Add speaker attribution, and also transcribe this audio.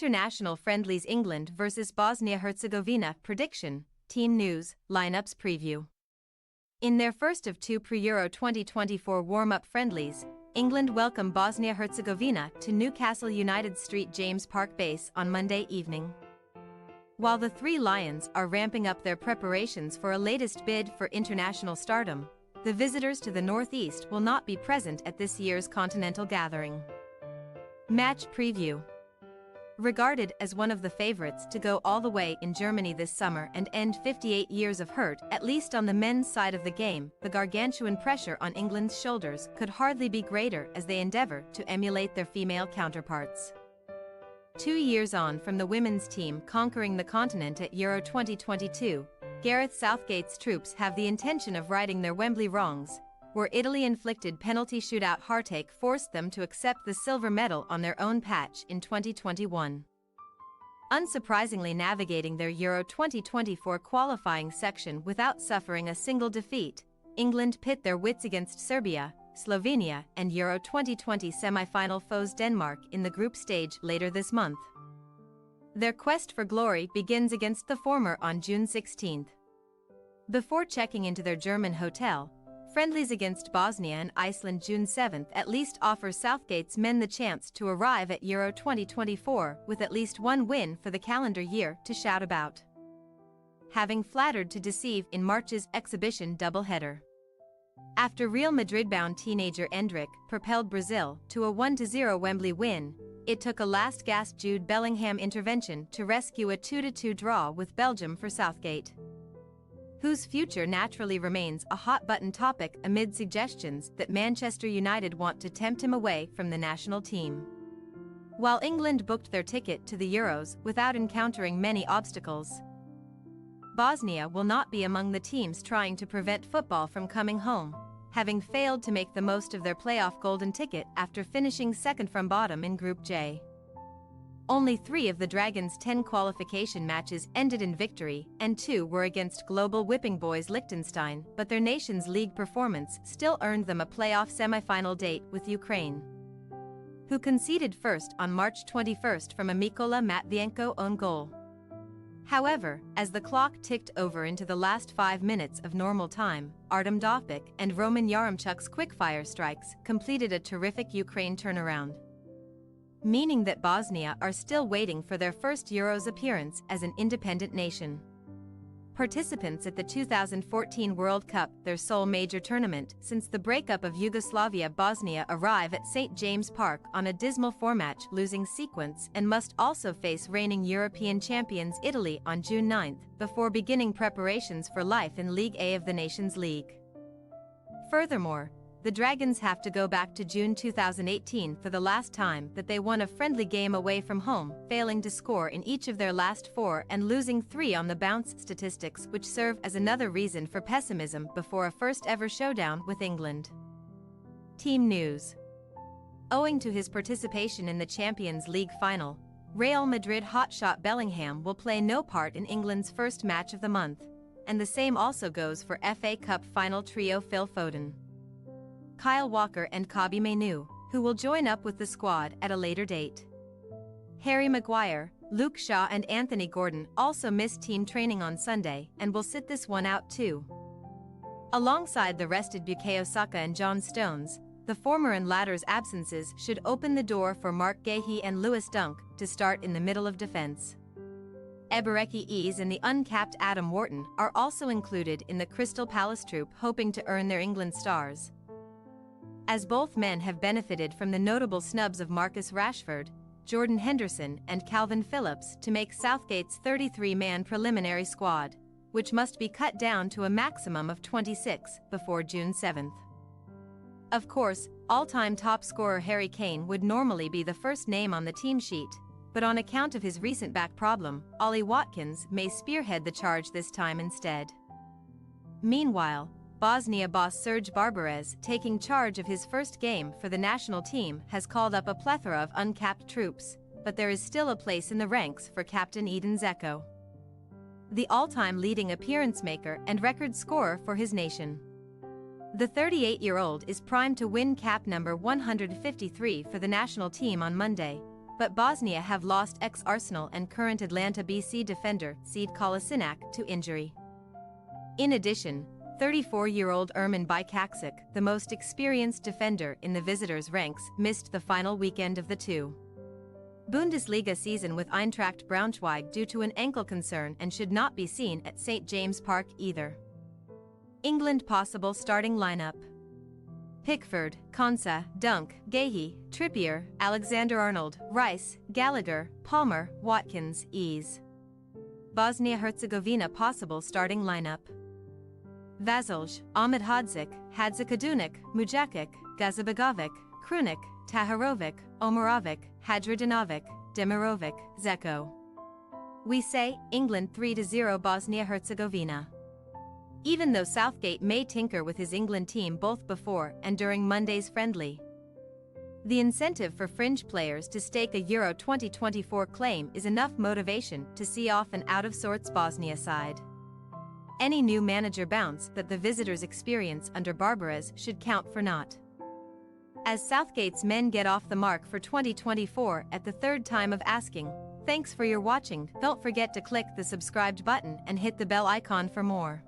Speaker 1: International Friendlies England vs Bosnia-Herzegovina prediction, team news, lineups preview. In their first of two pre-Euro 2024 warm-up friendlies, England welcomed Bosnia-Herzegovina to Newcastle United St James Park base on Monday evening. While the Three Lions are ramping up their preparations for a latest bid for international stardom, the visitors to the northeast will not be present at this year's continental gathering. Match preview. Regarded as one of the favorites to go all the way in Germany this summer and end 58 years of hurt, at least on the men's side of the game, the gargantuan pressure on England's shoulders could hardly be greater as they endeavour to emulate their female counterparts. 2 years on from the women's team conquering the continent at Euro 2022, Gareth Southgate's troops have the intention of righting their Wembley wrongs, where Italy-inflicted penalty shootout heartache forced them to accept the silver medal on their own patch in 2021. Unsurprisingly, navigating their Euro 2024 qualifying section without suffering a single defeat, England pit their wits against Serbia, Slovenia, and Euro 2020 semi-final foes Denmark in the group stage later this month. Their quest for glory begins against the former on June 16. Before checking into their German hotel, friendlies against Bosnia and Iceland June 7 at least offers Southgate's men the chance to arrive at Euro 2024 with at least one win for the calendar year to shout about. Having flattered to deceive in March's exhibition doubleheader. After Real Madrid-bound teenager Endrick propelled Brazil to a 1-0 Wembley win, it took a last-gasp Jude Bellingham intervention to rescue a 2-2 draw with Belgium for Southgate, whose future naturally remains a hot-button topic amid suggestions that Manchester United want to tempt him away from the national team. While England booked their ticket to the Euros without encountering many obstacles, Bosnia will not be among the teams trying to prevent football from coming home, having failed to make the most of their playoff golden ticket after finishing second from bottom in Group J. Only 3 of the Dragons' 10 qualification matches ended in victory, and 2 were against global whipping boys Liechtenstein, but their Nations League performance still earned them a playoff semi-final date with Ukraine, who conceded first on March 21 from a Mykola Matvienko own goal. However, as the clock ticked over into the last 5 minutes of normal time, Artem Dovbyk and Roman Yaremchuk's quick-fire strikes completed a terrific Ukraine turnaround, meaning that Bosnia are still waiting for their first Euros appearance as an independent nation. Participants at the 2014 World Cup, their sole major tournament since the breakup of Yugoslavia, Bosnia arrive at St James Park on a dismal 4-match losing sequence and must also face reigning European champions Italy on June 9 before beginning preparations for life in League A of the Nations League. Furthermore, the Dragons have to go back to June 2018 for the last time that they won a friendly game away from home, failing to score in each of their last 4 and losing 3 on the bounce, statistics which serve as another reason for pessimism before a first-ever showdown with England. Team news. Owing to his participation in the Champions League final, Real Madrid hotshot Bellingham will play no part in England's first match of the month, and the same also goes for FA Cup final trio Phil Foden, Kyle Walker and Kobbie Mainoo, who will join up with the squad at a later date. Harry Maguire, Luke Shaw and Anthony Gordon also missed team training on Sunday and will sit this one out too. Alongside the rested Bukayo Saka and John Stones, the former and latter's absences should open the door for Mark Guéhi and Lewis Dunk to start in the middle of defence. Ebereki Eze and the uncapped Adam Wharton are also included in the Crystal Palace troupe hoping to earn their England stars, as both men have benefited from the notable snubs of Marcus Rashford, Jordan Henderson and Calvin Phillips to make Southgate's 33-man preliminary squad, which must be cut down to a maximum of 26 before June 7. Of course, all-time top scorer Harry Kane would normally be the first name on the team sheet, but on account of his recent back problem, Ollie Watkins may spearhead the charge this time instead. Meanwhile, Bosnia boss Serge Barbarez, taking charge of his first game for the national team, has called up a plethora of uncapped troops, but there is still a place in the ranks for captain Edin Dzeko, the all-time leading appearance maker and record scorer for his nation. The 38-year-old is primed to win cap number 153 for the national team on Monday, but Bosnia have lost ex-Arsenal and current Atlanta BC defender Sead Kolasinac to injury. In addition, 34-year-old Ermin Bajkaksic, the most experienced defender in the visitors' ranks, missed the final weekend of the Bundesliga season with Eintracht Braunschweig due to an ankle concern and should not be seen at St. James Park either. England possible starting lineup: Pickford, Konsa, Dunk, Gahey, Trippier, Alexander-Arnold, Rice, Gallagher, Palmer, Watkins, Ease. Bosnia-Herzegovina possible starting lineup: Vasilj, Ahmed Hadzik, Hadzikadunic, Mujakic, Gazibegovic, Krunic, Taharovic, Omarovic, Hadradinovic, Demirovic, Zeko. We say, England 3-0 Bosnia-Herzegovina. Even though Southgate may tinker with his England team both before and during Monday's friendly, the incentive for fringe players to stake a Euro 2024 claim is enough motivation to see off an out-of-sorts Bosnia side. Any new manager bounce that the visitors experience under Barbaras should count for naught, as Southgate's men get off the mark for 2024 at the third time of asking. Thanks for your watching. Don't forget to click the subscribed button and hit the bell icon for more.